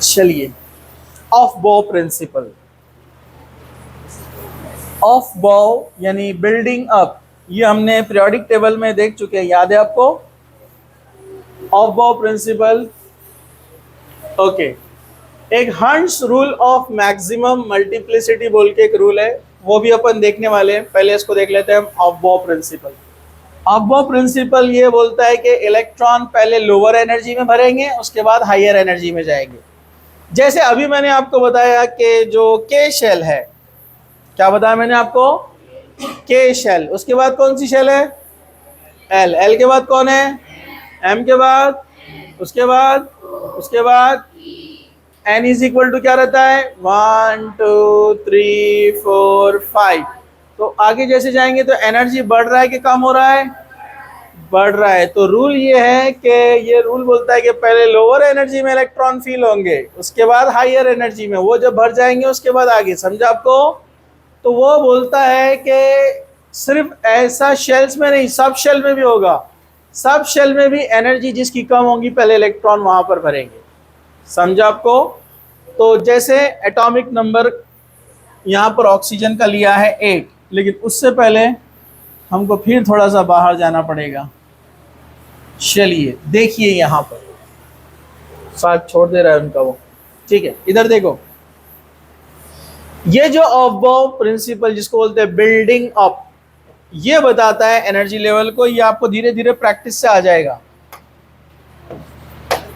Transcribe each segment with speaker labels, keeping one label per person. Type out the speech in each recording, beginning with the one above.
Speaker 1: चलिए, ऑफ बॉ principal. Of बॉ यानी बिल्डिंग अप, ये हमने पीरियोडिक टेबल में देख चुके हैं, याद है आपको? ऑफ बॉ प्रिंसिपल। ओके, एक hunts rule of maximum multiplicity बोल के एक रूल है, वो भी अपन देखने वाले हैं। पहले इसको देख लेते हैं हम, ऑफ बॉ प्रिंसिपल। ऑफ बॉ प्रिंसिपल ये बोलता है कि इलेक्ट्रॉन पहले लोअर एनर्जी में भरेंगे, उसके बाद हायर एनर्जी में जाएंगे। जैसे अभी मैंने आपको बताया कि जो के शेल है, क्या बताया मैंने आपको? के शेल, उसके बाद कौन सी शेल है? एल। एल के बाद कौन है? एम के बाद, उसके बाद एन इज इक्वल टू क्या रहता है? 1 2 3 4 5। तो आगे जैसे जाएंगे तो एनर्जी बढ़ रहा है कि कम हो रहा है? बढ़ रहा है। तो रूल ये है कि ये रूल बोलता है कि पहले लोअर एनर्जी में इलेक्ट्रॉन फील होंगे, उसके बाद हायर एनर्जी में, वो जब भर जाएंगे उसके बाद आगे। समझा आपको? तो वो बोलता है कि सिर्फ ऐसा शेल्स में नहीं, सब शेल में भी होगा। सब शेल में भी एनर्जी जिसकी कम होगी, पहले इलेक्ट्रॉन वहां पर भरेंगे। समझा आपको? तो जैसे एटॉमिक नंबर यहाँ पर ऑक्सीजन का लिया है 8, लेकिन उससे पहले हमको फिर थोड़ा सा बाहर जाना पड़ेगा। चलिए देखिए, यहाँ पर साथ छोड़ दे रहा है उनका वो, ठीक है। इधर देखो, ये जो ऑफ बॉ प्रिंसिपल जिसको बोलते हैं बिल्डिंग अप, ये बताता है एनर्जी लेवल को। ये आपको धीरे धीरे प्रैक्टिस से आ जाएगा।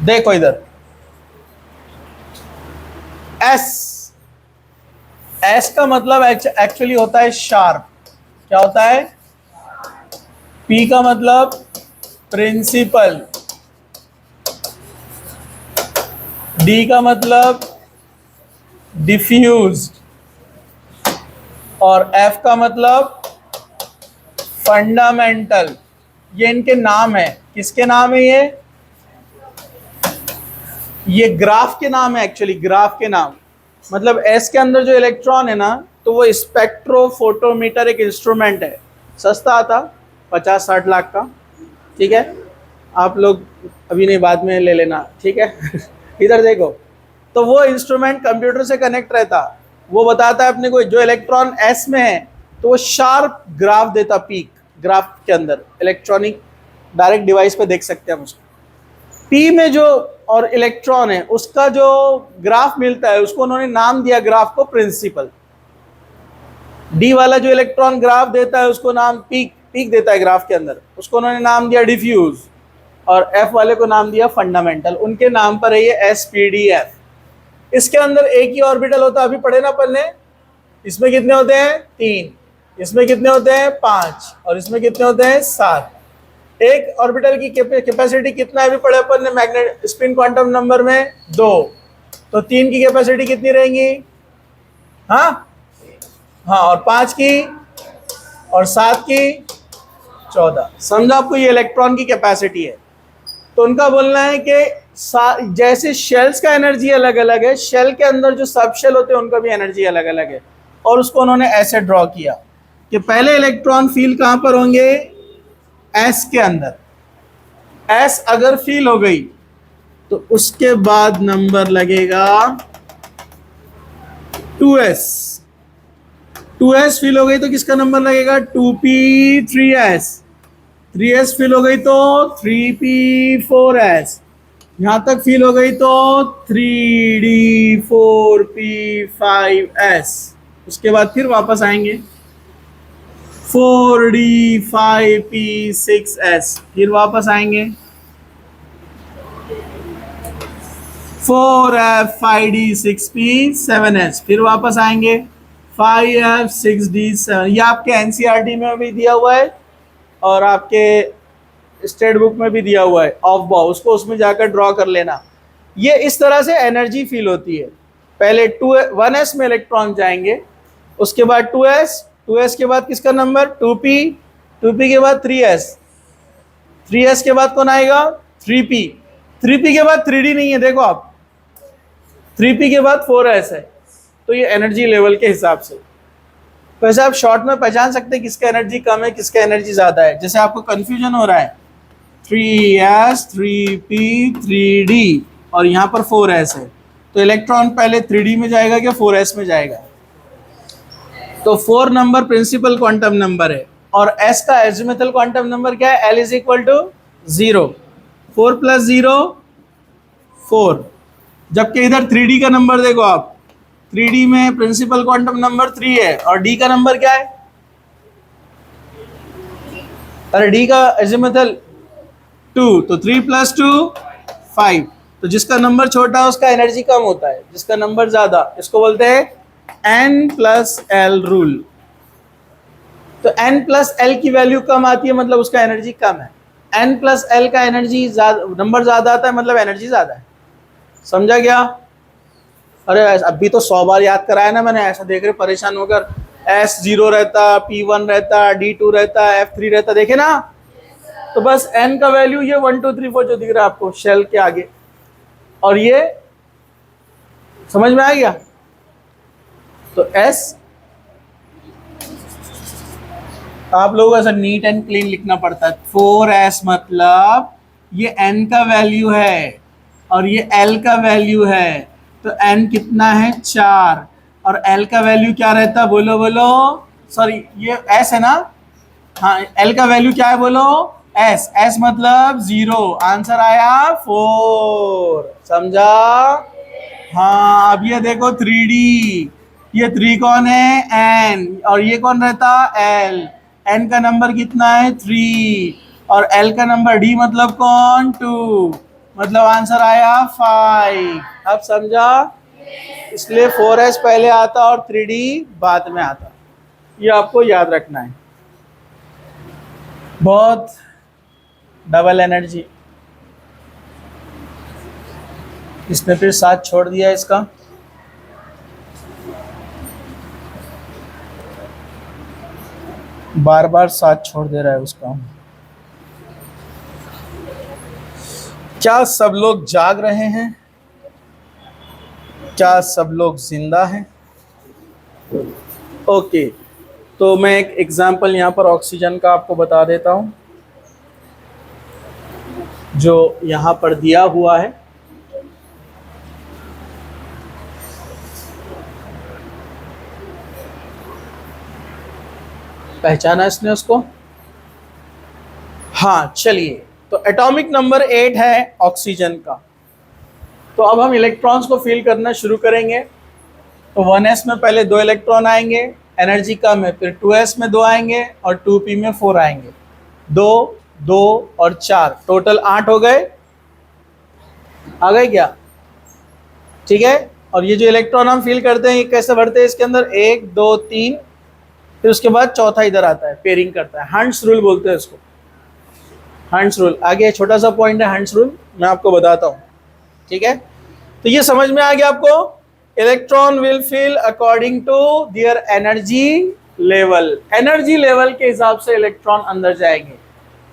Speaker 1: देखो इधर, एस। एस का मतलब एक्चुअली होता है शार्प। क्या होता है? पी का मतलब प्रिंसिपल, डी का मतलब डिफ्यूज, और एफ का मतलब फंडामेंटल। ये इनके नाम है। किसके नाम है ये ग्राफ के नाम है। एक्चुअली ग्राफ के नाम मतलब एस के अंदर जो इलेक्ट्रॉन है ना, तो वो स्पेक्ट्रोफोटोमीटर एक इंस्ट्रूमेंट है, सस्ता आता 50-60 लाख का, ठीक है। आप लोग अभी नहीं, बाद में ले लेना, ठीक है। इधर देखो, तो वो इंस्ट्रूमेंट कंप्यूटर से कनेक्ट रहता, वो बताता है अपने को जो इलेक्ट्रॉन एस में है, तो वो शार्प ग्राफ देता, पीक ग्राफ के अंदर। इलेक्ट्रॉनिक डायरेक्ट डिवाइस पे देख सकते हैं हम उसको। पी में जो और इलेक्ट्रॉन है, उसका जो ग्राफ मिलता है, उसको उन्होंने नाम दिया ग्राफ को प्रिंसिपल। डी वाला जो इलेक्ट्रॉन ग्राफ देता है, उसको नाम पीक देता है ग्राफ के अंदर, उसको उन्होंने नाम दिया डिफ्यूज। और एफ वाले को नाम दिया फंडामेंटल। उनके नाम पर है ये एसपीडीएफ। इसके अंदर एक ही ऑर्बिटल होता है, अभी पढ़े ना अपन ने। इसमें कितने होते हैं? 3। इसमें कितने होते हैं? 5। और इसमें कितने होते हैं? 7। एक ऑर्बिटल की कैपेसिटी कितना है, अभी पढ़े अपन ने मैग्नेट स्पिन क्वांटम नंबर में 2। तो 3 की कैपेसिटी कितनी रहेंगी? हाँ, और 5 की और 7 की 14। समझा आपको? ये इलेक्ट्रॉन की कैपेसिटी है। तो उनका बोलना है कि जैसे शेल्स का एनर्जी अलग अलग है, शेल के अंदर जो सब शेल होते हैं उनका भी एनर्जी अलग अलग है। और उसको उन्होंने ऐसे ड्रॉ किया कि पहले इलेक्ट्रॉन फील कहां पर होंगे? एस के अंदर। एस अगर फील हो गई तो उसके बाद नंबर लगेगा 2s। 2s फील हो गई तो किसका नंबर लगेगा? 2p 3s। 3s फील हो गई तो 3p 4s। यहां तक फील हो गई तो 3d 4p 5s। उसके बाद फिर वापस आएंगे 4d 5p 6s। फिर वापस आएंगे 4f 5d 6p 7s। फिर वापस आएंगे 5f 6d 7। ये आपके एनसीईआरटी में भी दिया हुआ है और आपके स्टेट बुक में भी दिया हुआ है ऑफ बॉ, उसको उसमें जाकर ड्रॉ कर लेना। ये इस तरह से एनर्जी फील होती है। पहले 1s में इलेक्ट्रॉन जाएंगे, उसके बाद 2s के बाद किसका नंबर? 2p के बाद 3s के बाद कौन आएगा? 3p के बाद 3d नहीं है, देखो आप, 3p के बाद 4s है। तो ये एनर्जी लेवल के हिसाब से, वैसे आप शॉर्ट में पहचान सकते हैं किसका एनर्जी कम है, किसका एनर्जी ज्यादा है। जैसे आपको कंफ्यूजन हो रहा है 3s 3p 3d और यहाँ पर 4s है, तो इलेक्ट्रॉन पहले 3D में जाएगा क्या 4s में जाएगा? तो 4 नंबर प्रिंसिपल क्वांटम नंबर है और s का एजिमुथल क्वांटम नंबर क्या है? L is equal to 0, 4 + 0 4। जबकि इधर 3D का नंबर देखो आप, 3D में प्रिंसिपल क्वांटम नंबर 3 है और D का नंबर क्या है? अरे D का एजिमुथल 2, तो 3 + 2 5। तो जिसका नंबर छोटा है उसका एनर्जी कम होता है, जिसका नंबर ज्यादा, इसको बोलते हैं N+L रूल। तो N+L की वैल्यू कम आती है मतलब उसका एनर्जी कम है। N+L का एनर्जी नंबर ज्यादा आता है मतलब एनर्जी ज्यादा है। समझा गया? अरे अभी तो 100 बार याद कराया ना मैंने, ऐसा देख रहे परेशान होकर। S0 रहता, P1 रहता, D2 रहता, F3 रहता, देखे ना। तो बस N का वैल्यू ये 1 2 3 4 जो दिख रहा है आपको शेल के आगे, और ये समझ में आ गया? तो S आप लोगों को ऐसा नीट एंड क्लीन लिखना पड़ता है। 4s मतलब ये n का वैल्यू है और ये l का वैल्यू है। तो n कितना है? 4, और l का वैल्यू क्या रहता है? बोलो बोलो, सॉरी ये s है ना, हाँ l का वैल्यू क्या है बोलो? s मतलब 0, आंसर आया 4। समझा? हाँ अब ये देखो 3D, ये 3 कौन है? n, और ये कौन रहता? l। n का नंबर कितना है? 3, और l का नंबर d मतलब कौन? 2, मतलब आंसर आया 5। अब समझा? इसलिए 4s पहले आता और 3D बाद में आता, ये आपको याद रखना है। बहुत डबल एनर्जी। इसने फिर साथ छोड़ दिया इसका। बार बार साथ छोड़ दे रहा है उसका। क्या सब लोग जाग रहे हैं? क्या सब लोग जिंदा हैं? ओके, तो मैं एक एग्जांपल यहाँ पर ऑक्सीजन का आपको बता देता हूँ जो यहाँ पर दिया हुआ है। पहचाना इसने उसको? हाँ चलिए, तो एटॉमिक नंबर 8 है ऑक्सीजन का। तो अब हम इलेक्ट्रॉन्स को फिल करना शुरू करेंगे। तो 1s में पहले 2 इलेक्ट्रॉन आएंगे, एनर्जी कम है, फिर 2s में 2 आएंगे और 2p में 4 आएंगे। 2 2 और 4 टोटल 8 हो गए। आ गए क्या? ठीक है। और ये जो इलेक्ट्रॉन हम फिल करते हैं ये कैसे भरते हैं? इसके अंदर 1 2 3, फिर उसके बाद चौथा इधर आता है, पेयरिंग करता है। हंट्स रूल बोलते हैं इसको, हंट्स रूल। आगे छोटा सा पॉइंट है हंट्स रूल, मैं आपको बताता हूँ। ठीक है, तो ये समझ में आ गया आपको? Electron will fill according to their energy level. Energy level के हिसाब से इलेक्ट्रॉन अंदर जाएंगे।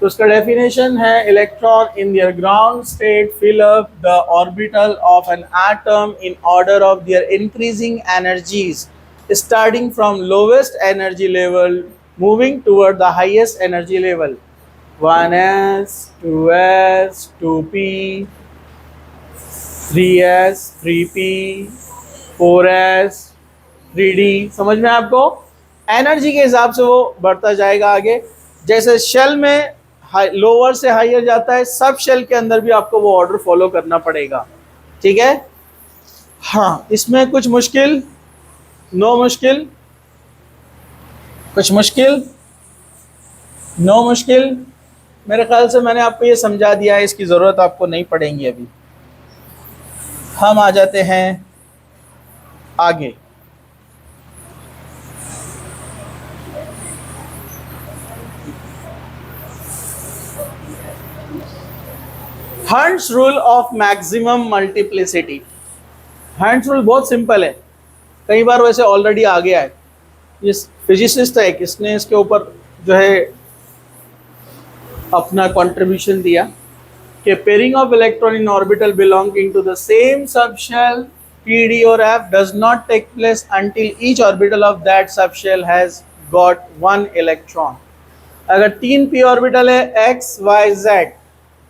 Speaker 1: तो उसका डेफिनेशन है, electron in their ground state fill up the orbital of an atom in order of their increasing energies starting from lowest energy level moving toward the highest energy level। 1s 2s 2p 3s 3p 4s 3d। समझ में आपको? Energy के हिसाब से वो बढ़ता जाएगा आगे। जैसे शेल में लोअर से हायर जाता है, सब शेल के अंदर भी आपको वो ऑर्डर फॉलो करना पड़ेगा। ठीक है? हाँ, इसमें कुछ मुश्किल? नो मुश्किल? कुछ मुश्किल? नो मुश्किल? मेरे ख्याल से मैंने आपको ये समझा दिया है, इसकी ज़रूरत आपको नहीं पड़ेगी अभी। हम आ जाते हैं आगे। Hunts rule of maximum multiplicity. Hunts rule बहुत सिंपल है, कई बार वैसे ऑलरेडी आ गया है। ये फिजिसिस्ट है, किसने इसके ऊपर जो है अपना कंट्रीब्यूशन दिया कि pairing of electron in orbital belonging to the same subshell P, D और F does not take place until each orbital of that subshell has got 1 electron। अगर 3 p ऑर्बिटल है x y z,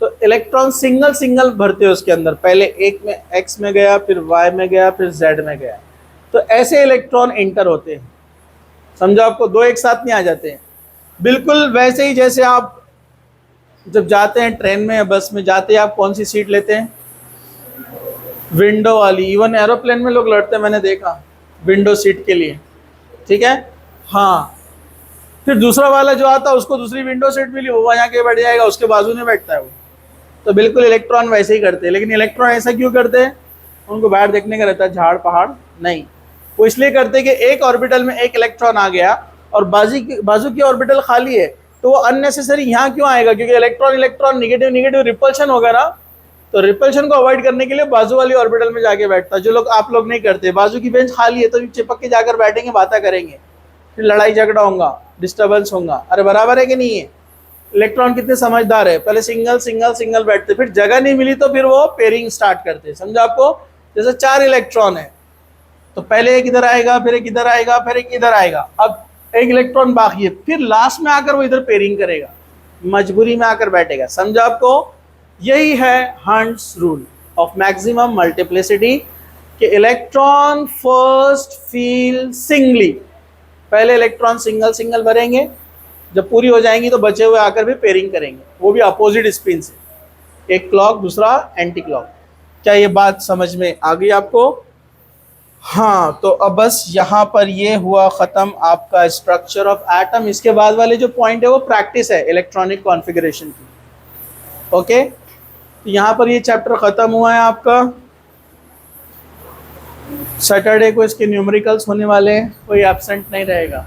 Speaker 1: तो electron single single भरते हैं उसके अंदर, पहले एक में एक्स में गया, फिर वाई में गया, फिर जेड में गया। तो ऐसे इलेक्ट्रॉन एंटर होते हैं, समझो आपको, दो एक साथ नहीं आ जाते हैं। बिल्कुल वैसे ही जैसे आप जब जाते हैं ट्रेन में या बस में जाते हैं, आप कौन सी सीट लेते हैं? विंडो वाली। इवन एरोप्लेन में लोग लड़ते हैं, मैंने देखा, विंडो सीट के लिए, ठीक है। हाँ, फिर दूसरा वाला जो आता है उसको दूसरी विंडो सीट मिली, वो वहाँ के बैठ जाएगा, उसके बाजू में बैठता है वो। तो बिल्कुल इलेक्ट्रॉन वैसे ही करते हैं। लेकिन इलेक्ट्रॉन ऐसा क्यों करते हैं? उनको बाहर देखने का रहता है, झाड़ पहाड़ नहीं। वो इसलिए करते हैं कि एक ऑर्बिटल में एक इलेक्ट्रॉन आ गया और बाजू की ऑर्बिटल खाली है, तो वो अननेसेसरी यहाँ क्यों आएगा? क्योंकि electron electron negative negative repulsion होगा ना, तो रिपल्शन को अवॉइड करने के लिए बाजू वाली ऑर्बिटल में जाके बैठता है, जो लोग आप लोग नहीं करते। बाजू की बेंच खाली है तो चिपक के जाकर बैठेंगे, बातें करेंगे, फिर लड़ाई झगड़ा होगा, डिस्टर्बेंस होगा। अरे बराबर है कि नहीं है? इलेक्ट्रॉन कितने समझदार है, पहले सिंगल सिंगल सिंगल बैठते, फिर जगह नहीं मिली तो फिर वो पेयरिंग स्टार्ट करते। समझो आपको, जैसे 4 इलेक्ट्रॉन है तो पहले एक इधर आएगा, फिर एक इधर आएगा, फिर एक इधर आएगा, अब एक इलेक्ट्रॉन बाकी है, फिर लास्ट में आकर वो इधर पेयरिंग करेगा, मजबूरी में आकर बैठेगा। समझो आपको? यही है hunts rule of maximum multiplicity, कि इलेक्ट्रॉन फर्स्ट फील सिंगली, पहले इलेक्ट्रॉन सिंगल सिंगल भरेंगे, जब पूरी हो जाएंगी तो बचे हुए आकर भी पेयरिंग करेंगे, वो भी अपोजिट स्पिन से, एक क्लॉक दूसरा एंटी क्लॉक। क्या ये बात समझ में आ गई आपको? हाँ, तो अब बस यहाँ पर ये हुआ ख़त्म आपका स्ट्रक्चर ऑफ एटम। इसके बाद वाले जो पॉइंट है वो प्रैक्टिस है इलेक्ट्रॉनिक कॉन्फ़िगरेशन की। ओके, तो यहाँ पर ये चैप्टर ख़त्म हुआ है आपका। सैटरडे को इसके न्यूमेरिकल्स होने वाले हैं, कोई एब्सेंट नहीं रहेगा।